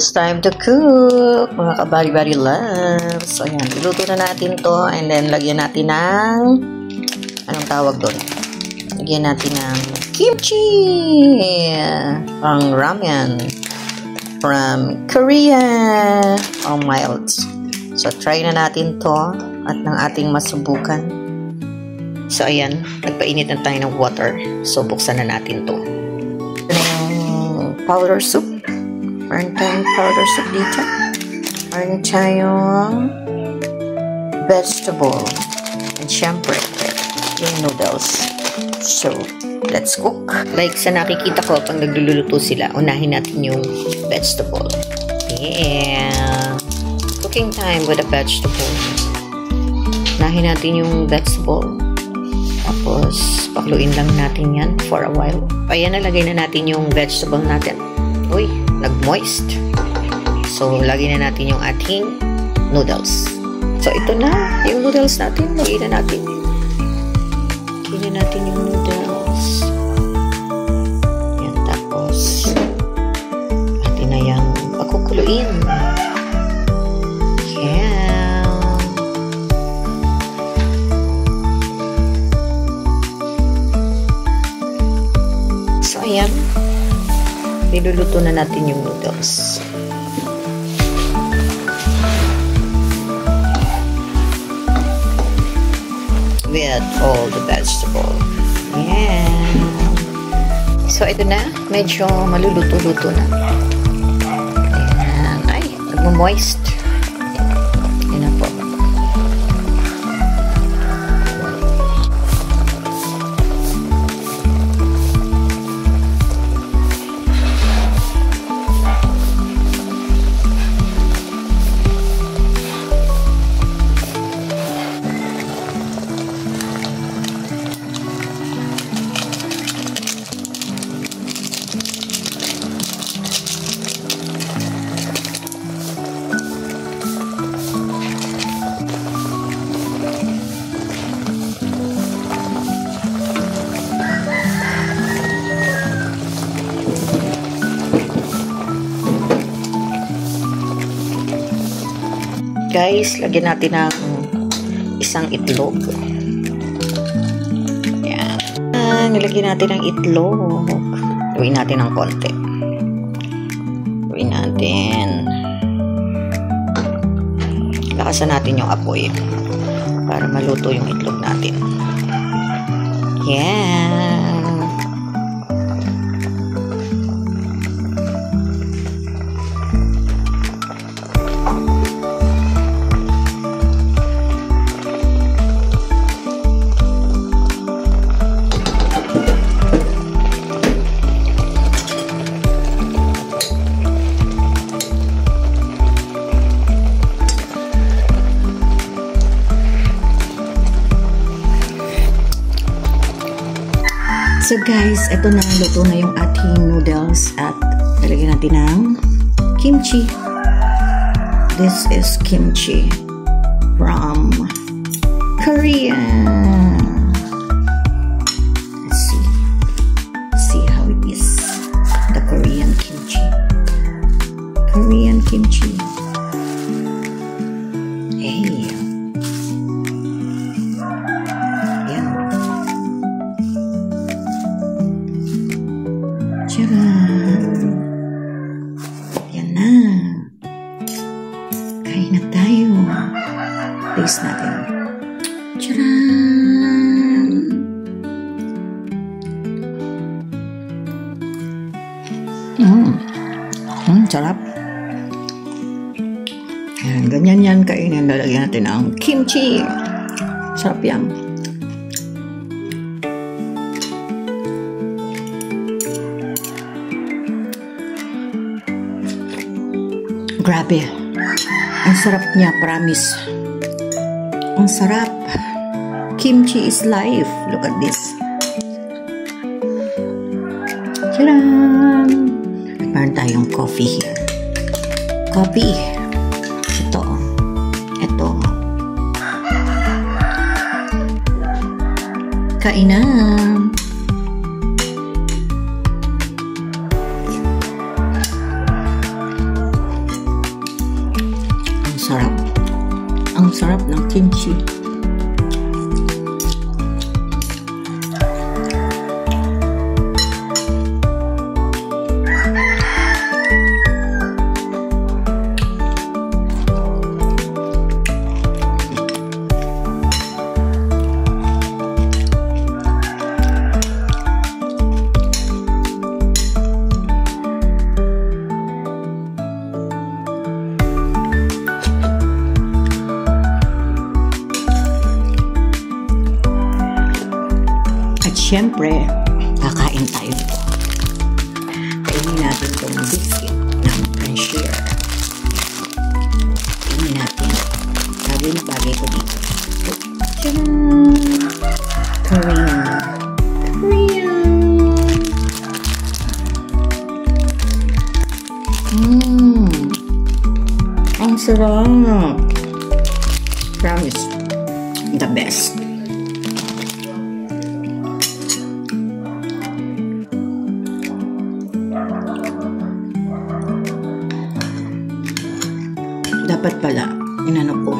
It's time to cook, mga kabari-bari loves. So, ayan, iluto na natin to and then lagyan natin ng, anong tawag doon? Lagyan natin ng kimchi! Pang ramen from Korea. Oh, mild. So, try na natin to at ng ating masubukan. So, ayan, nagpainit na tayo ng water. So, buksan na natin to. Ito na yung powder soup. Meron tayong powder soup dito. Meron tayong vegetable. And syempre, yung noodles. So, let's cook. Like sa nakikita ko, pag nagluluto sila, unahin natin yung vegetable. Yeah. Cooking time with a vegetable. Unahin natin yung vegetable. Tapos, pakuluin lang natin yan for a while. Ayan, nalagay na natin yung vegetable natin. Uy, nag-moist. So, lagyan na natin yung ating noodles. So, ito na. Yung noodles natin, lagyan na natin. Lagyan na natin yung noodles. Yan, tapos, atin na yung pakukuluin. Yan. So, ayan. Niluluto na natin yung noodles. With all the vegetable. Yeah. So, ito na. Medyo maluluto-luto na. Ayan. Ay, nagmo-moist. Ayan na po. Guys, lagyan natin ng isang itlog. Ayan. Nilagyan natin ng itlog. Gawin natin ng konti. Gawin natin. Lakasan natin yung apoy para maluto yung itlog natin. Yan. So guys, ito na, luto na yung ating noodles at lalagyan natin ng kimchi. This is kimchi from Korea. Let's see how it is. The Korean kimchi. Korean kimchi. Hey. Yan na. Kain na tayo. Taste natin. Tcharan! Sarap. Yan, ganyan yan kainin. Lalagyan natin ng kimchi. Sarap yan. Grabe. Ang sarap niya, promise. Ang sarap. Kimchi is life. Look at this. Tcharan! Meron tayong coffee here. Coffee. Ito. Ito. Kainan. sarap ng kimchi. Siyempre, kakain tayo dito. Kainin natin itong biscuit ng Frenchier. Kainin natin. Bagay ko dito. Korean. Ang sarap. Promise. The best. Dapat pala, inano ko.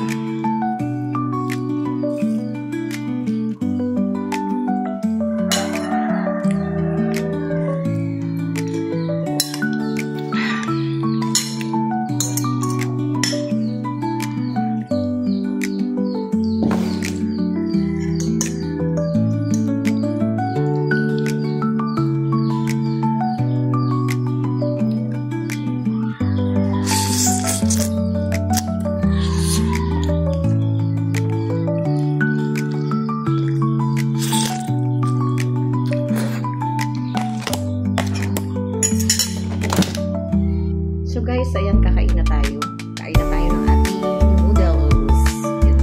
So guys, ayan, kakain na tayo. Kain na tayo ng ating noodles. Yan.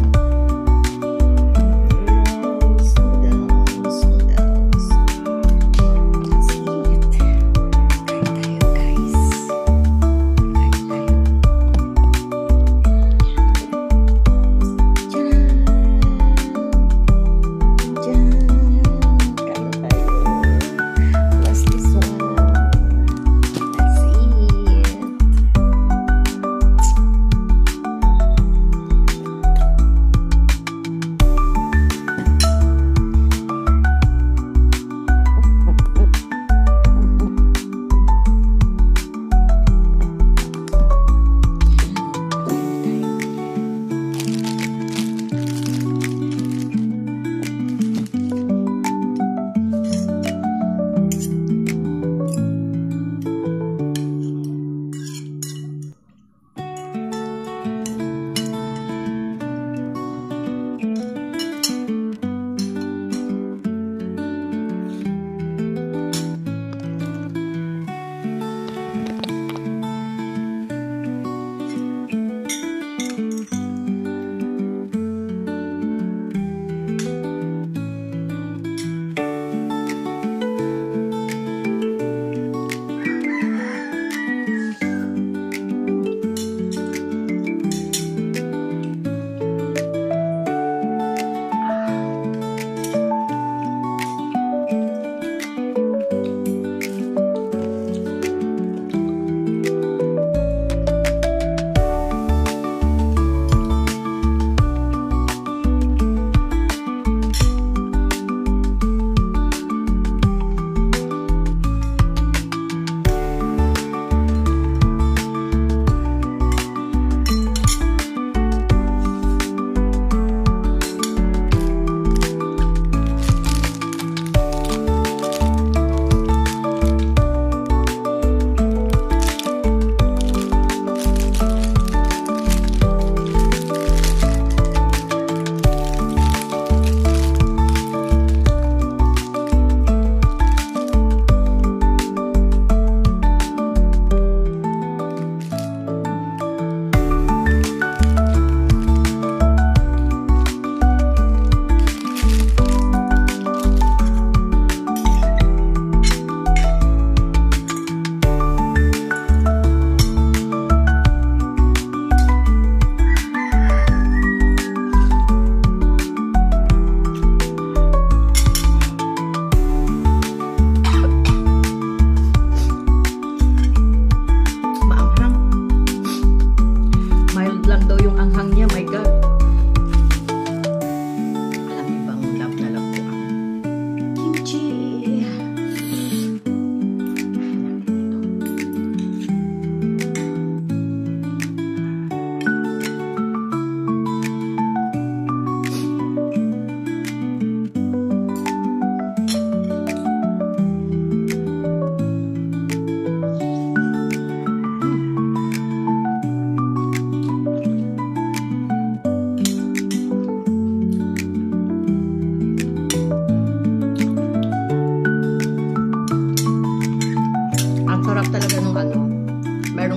Noodles. Let's eat. Kain tayo, guys. Kain tayo. Diyan. Kain tayo. Plus this one. Let's eat.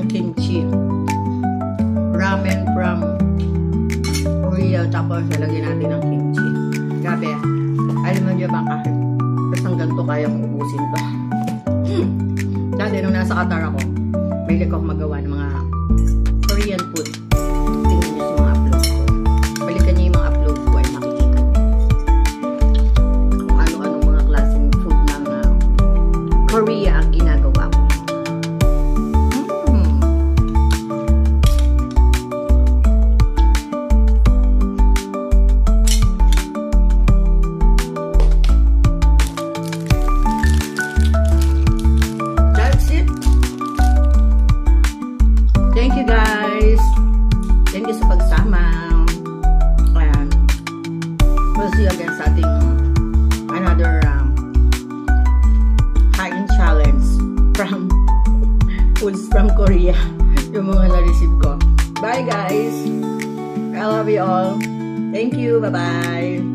kimchi. Ramen from Korea, tapos lalagyan natin ng kimchi. Grabe. Alam mo niyo ba kahit basta hanggang to kaya kong ubusin to. Dati nung nasa Qatar ako, may like ako magawa ng mga Korean food. Tingnan niyo sa mga upload ko. Balikan niyo yung mga upload ko ay makikita niyo. Kung ano-anong mga klaseng food ng Korea ang ginagawa ko. Thank you guys. Thank you sa pagsama. And we'll see you again sa ating another high-end challenge from foods from Korea. Yung mga na-receive ko. Bye guys. I love you all. Thank you. Bye-bye.